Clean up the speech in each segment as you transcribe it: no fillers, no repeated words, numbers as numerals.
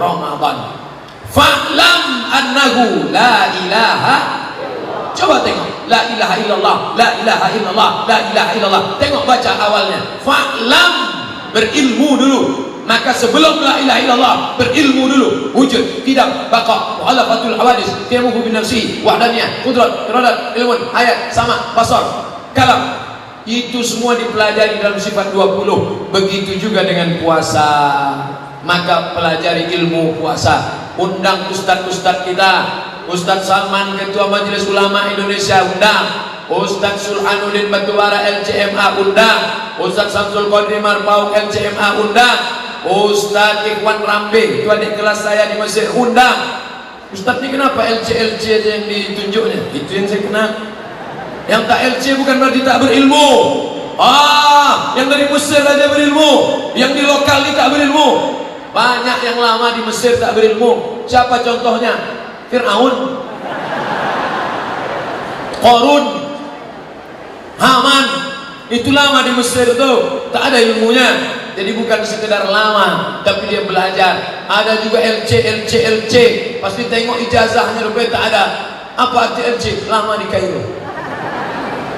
Ramadan. Fa'lam annahu la ilaha. Coba tengok, la ilaha illallah, la ilaha illallah, la ilaha illallah. Tengok baca awalnya. Fa'lam, berilmu dulu. Maka sebelum la ilaha illallah, berilmu dulu. Wujud, tidak, baqa, mu'alafatul hawadis, tiamuhu bin nafsi, wahdaniyah, kudrat, iradat, ilmun, ayat, sama, basar, kalam. Itu semua dipelajari dalam sifat 20. Begitu juga dengan puasa. Maka pelajari ilmu puasa. Undang ustadz-ustadz kita. Ustadz Salman, Ketua Majelis Ulama Indonesia, undang. Ustadz Sulhanuddin Batubara LCMA, undang. Ustadz Samsul Qadir Marpauk LCMA, undang. Ustadz Ikhwan Rambe, itu adik kelas saya di Mesir, undang. Ustadz ini kenapa LC aja yang ditunjuknya? Itu yang saya kenal. Yang tak LC bukan berarti tak berilmu. Yang dari Mesir aja berilmu, yang di lokal ini tak berilmu. Banyak yang lama di Mesir tak berilmu. Siapa contohnya? Fir'aun, Qarun, Haman. Itu lama di Mesir itu, tak ada ilmunya. Jadi bukan sekedar lama, tapi dia belajar. Ada juga LC. Pasti tengok ijazahnya rupanya tak ada. Apa arti LC? Lama di Kairo.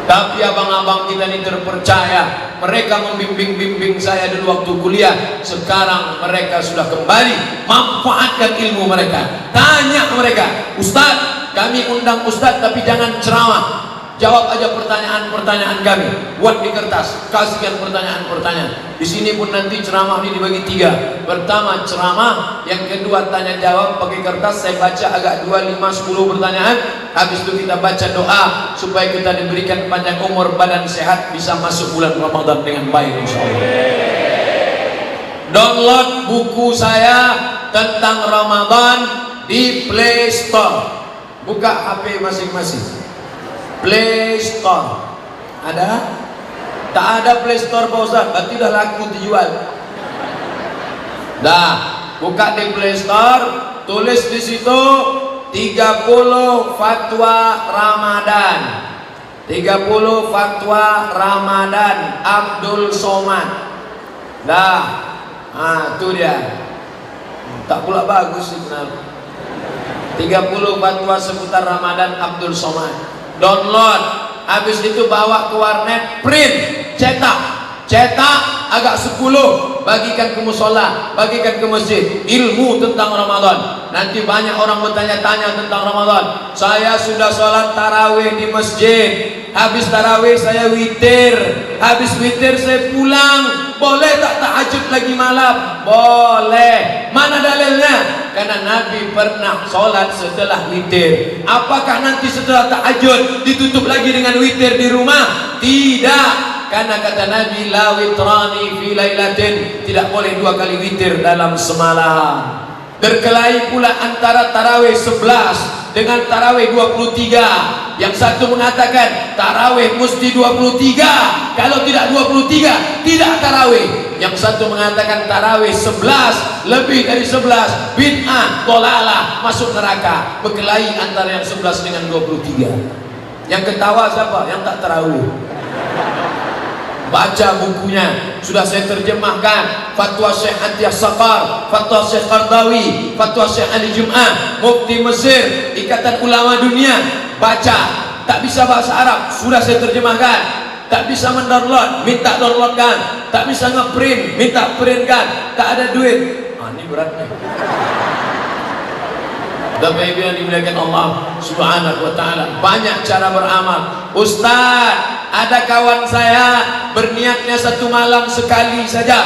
Tapi abang-abang kita ini terpercaya. Mereka membimbing saya dulu waktu kuliah. Sekarang mereka sudah kembali. Manfaatkan ilmu mereka. Tanya mereka, Ustadz, kami undang Ustadz tapi jangan ceramah. Jawab aja pertanyaan-pertanyaan kami. Buat di kertas, kasihkan pertanyaan-pertanyaan. Di sini pun nanti ceramah ini dibagi 3. Pertama ceramah, yang kedua tanya jawab pakai kertas. Saya baca agak 2, 5, 10 pertanyaan. Habis itu kita baca doa supaya kita diberikan panjang umur, badan sehat, bisa masuk bulan Ramadan dengan baik insyaallah. Download buku saya tentang Ramadan di Play Store. Buka HP masing-masing. Play Store ada? Tak ada Play Store Pak Ustaz, berarti dah laku dijual. Dah, buka di Play Store, tulis di situ 30 fatwa Ramadan. 30 fatwa Ramadan Abdul Somad. Dah. Itu dia. Tak pula bagus sih benar. 30 fatwa seputar Ramadan Abdul Somad. Download, habis itu bawa ke warnet, print, cetak agak 10, bagikan ke musola, bagikan ke masjid. Ilmu tentang Ramadan. Nanti banyak orang bertanya-tanya tentang Ramadan. Saya sudah sholat tarawih di masjid, habis tarawih saya witir, habis witir saya pulang. Boleh tak tahajud lagi malam? Boleh. Mana dalilnya? Karena Nabi pernah sholat setelah witir. Apakah nanti setelah tahajud ditutup lagi dengan witir di rumah? Tidak. Karena kata Nabi, la witrani fi lailatin, tidak boleh 2 kali witir dalam semalam. Berkelahi pula antara tarawih 11 dengan tarawih 23. Yang satu mengatakan tarawih mesti 23, kalau tidak 23 tidak tarawih. Yang satu mengatakan tarawih 11, lebih dari 11 bid'ah, dolalah, masuk neraka. Berkelahi antara yang 11 dengan 23. Yang ketawa siapa? Yang tak tarawih. Baca bukunya, sudah saya terjemahkan. Fatwa Syekh Atiyah Saqar, Fatwa Syekh Qardawi, Fatwa Syekh Ali Jum'ah, Mufti Mesir, Ikatan Ulama Dunia. Baca. Tak bisa bahasa Arab, sudah saya terjemahkan. Tak bisa mendownload, minta downloadkan. Tak bisa ngeprint, minta printkan. Tak ada duit. Ini beratnya. Bapak Ibu yang dimuliakan Allah Subhanahu wa ta'ala, banyak cara beramal. Ustaz, ada kawan saya berniatnya 1 malam sekali saja,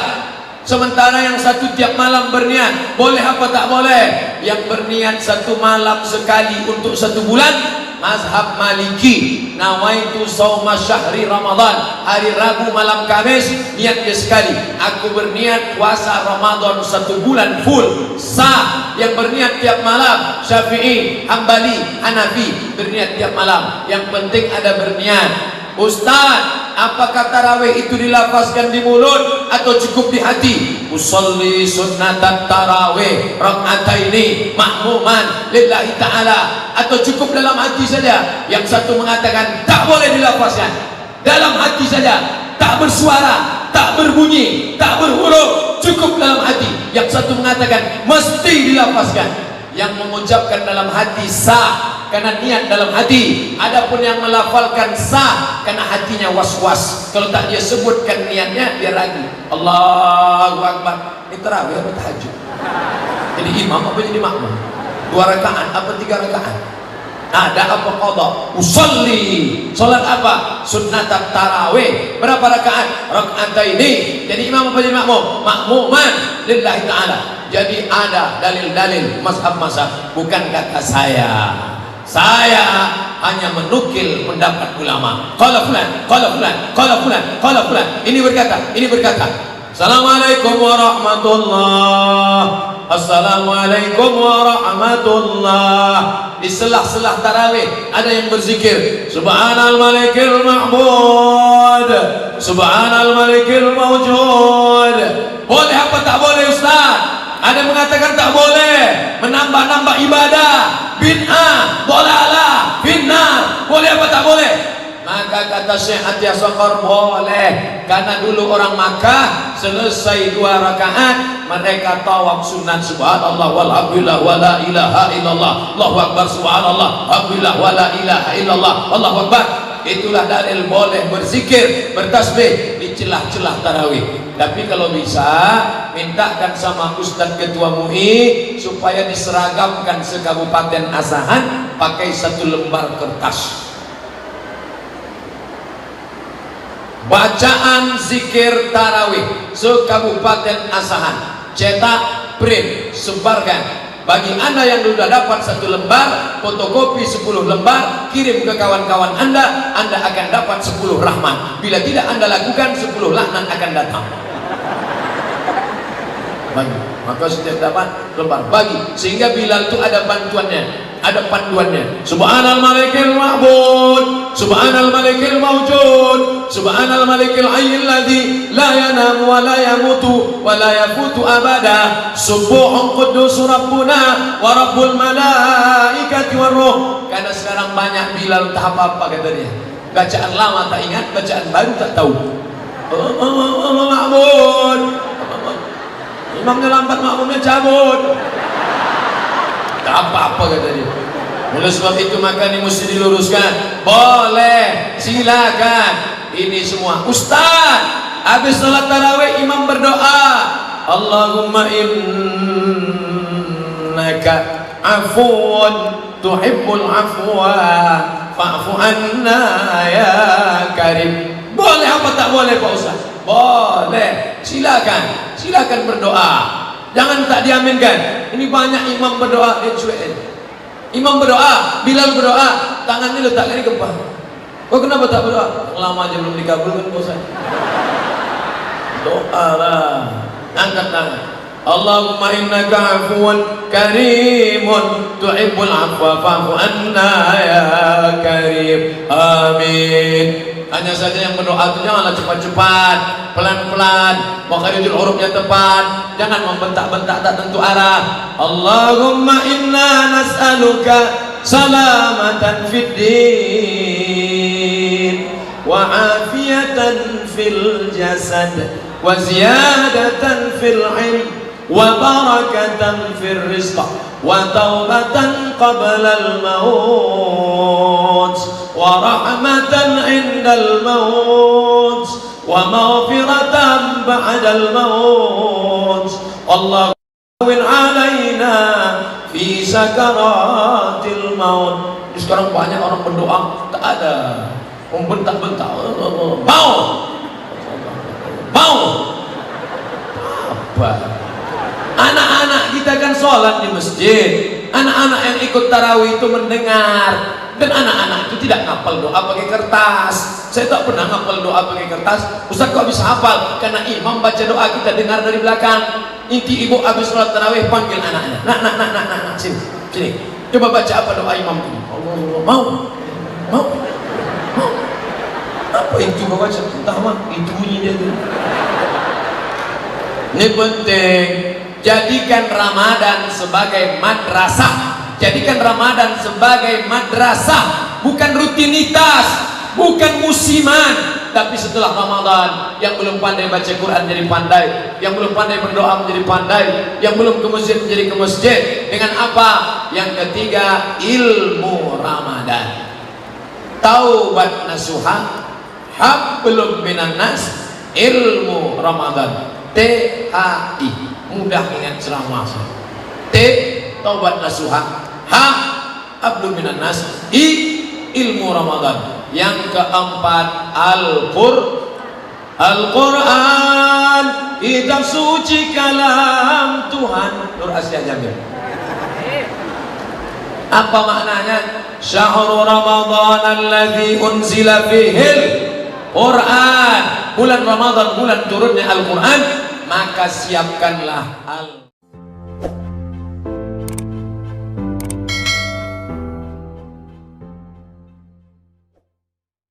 sementara yang satu tiap malam berniat. Boleh apa tak boleh? Yang berniat 1 malam sekali untuk 1 bulan, mazhab Maliki, nawaitu shauma syahri Ramadan, hari Rabu malam Kamis, niat dia sekali. Aku berniat puasa Ramadan 1 bulan full, sah. Yang berniat tiap malam, Syafi'i, Hambali, Hanafi, berniat tiap malam. Yang penting ada berniat. Ustaz, apakah tarawih itu dilafazkan di mulut atau cukup di hati? Usolli sunnatan tarawih rak'ataini ma'muman lillahi ta'ala, atau cukup dalam hati saja? Yang satu mengatakan tak boleh dilafazkan, dalam hati saja, tak bersuara, tak berbunyi, tak berhuruf, cukup dalam hati. yang satu mengatakan mesti dilafazkan, yang mengucapkan dalam hati sah karena niat dalam hati, adapun yang melafalkan sah karena hatinya was-was. Kalau tak dia sebutkan niatnya dia ragu. Allahu Akbar. Ini tarawih apa tahajud? Jadi imam apa jadi makmum? 2 rakaat apa 3 rakaat? Ada apa qadha? Usolli. Salat apa? Sunnat tarawih. Berapa rakaat? Rakaataini. Jadi imam apa jadi makmum? Makmuman lillahi ta'ala. Jadi ada dalil-dalil mazhab-mazhab, bukan kata saya. Saya hanya menukil pendapat ulama. Qala fulan, qala fulan, qala fulan, qala fulan. Ini berkata, ini berkata. Assalamualaikum warahmatullahi. Assalamualaikum warahmatullahi. Di selah-selah tarawih ada yang berzikir Subhanal Malikil Ma'bud, Subhanal Malikil Mawjud. Boleh apa tak boleh Ustaz? Ada yang mengatakan tak boleh, menambah-nambah ibadah, bid'ah, dhalalah, finnar. Boleh apa tak boleh? Maka kata Syekh Atiyah Saqar, boleh. Karena dulu orang Makkah selesai 2 rakaat mereka tawaf sunat subhanallah walhamdulillah wala ilaha illallah, Allahu akbar subhanallah alhamdulillah wala ilaha illallah, Allahu akbar. Itulah dalil boleh berzikir, bertasbih di celah-celah tarawih. Tapi kalau bisa mintakan sama Ustadz Ketua MUI supaya diseragamkan se-Kabupaten Asahan pakai 1 lembar kertas. Bacaan zikir tarawih se-Kabupaten Asahan, cetak, print, sebarkan. Bagi anda yang sudah dapat 1 lembar, fotokopi 10 lembar, kirim ke kawan-kawan anda akan dapat 10 rahmat. Bila tidak anda lakukan, 10 laknat akan datang. Bagi, maka setiap dapat lembar bagi, sehingga Bilal itu ada bantuannya, ada panduannya. Subhanal Malikil Ma'bud, Subhanal Malikil Mawjud, Subhanal Malikil Hayyil Ladzi la yanamu wa la yamutu wa la yafutu abada, Subuhun Quddus Rabbuna wa Rabbul Malaikati war Ruh. Karena sekarang banyak Bilal tak apa-apa katanya. Bacaan lama tak ingat, bacaan baru tak tahu. Ma'bud, imamnya lambat, makmumnya cabut. Tak apa-apa kata dia. Oleh sebab itu maka ini mesti diluruskan. Boleh, silakan. Ini semua Ustaz, habis salat tarawih imam berdoa, Allahumma innaka afuwun tuhibbul afwa fa'fu anna ya karim. Boleh apa tak boleh Pak Ustaz? Boleh, silakan, silakan berdoa. Jangan tak diaminkan. Ini banyak imam berdoa, imam berdoa, Bilal berdoa, tangannya letakkan di kepala. Kok kenapa tak berdoa? Lama aja belum dikabulkan Pak Ustaz. Doa lah, angkat tangan. Allahumma innaka afuwan karimun tuhibbul afwa fa'fu anna ya karim. Amin. Hanya saja yang berdoa itu janganlah cepat-cepat, pelan-pelan, makharijul hurufnya tepat, jangan membentak-bentak tak tentu arah. Allahumma inna nas'aluka salamatan fid din wa afiyatan fil jasad wa ziyadatan fil ilm wa barakatan fil rizq wa taubatan qabla al maut wa rahmatan indal maut wa maghfiratan ba'dal maut. Allahumma alaina fi sakaratil maut. Sekarang banyak orang berdoa tak ada membentak-bentak. Mau apa? Anak-anak kita kan sholat di masjid. Anak-anak yang ikut tarawih itu mendengar, dan anak-anak itu tidak ngapal doa pakai kertas. Saya tak pernah ngapal doa pakai kertas. Ustaz kok bisa hafal? Karena imam baca doa kita dengar dari belakang. Inti ibu habis sholat tarawih panggil anaknya. Nak, sini, sini. Coba baca apa doa imam ini. Allah, mau. Apa itu baca? Entah mah, itu bunyinya itu. Ini penting. Jadikan Ramadan sebagai madrasah. Jadikan Ramadan sebagai madrasah, bukan rutinitas, bukan musiman, tapi setelah Ramadan yang belum pandai baca Quran jadi pandai, yang belum pandai berdoa menjadi pandai, yang belum ke masjid menjadi ke masjid. Dengan apa? Yang ketiga, ilmu Ramadan. Taubat nasuha, hablum minan nas, ilmu Ramadan. THI, mudah ingat ceramah. T, taubat nasuha, H, hablum minan nas, I, ilmu Ramadan. Yang keempat, Al-Quran, kitab suci kalam Tuhan. Nur Asia Jamil. Apa maknanya? Syahrul Ramadan alladzi unzila fihil Quran. Bulan Ramadan, bulan turunnya Al-Quran. Maka siapkanlah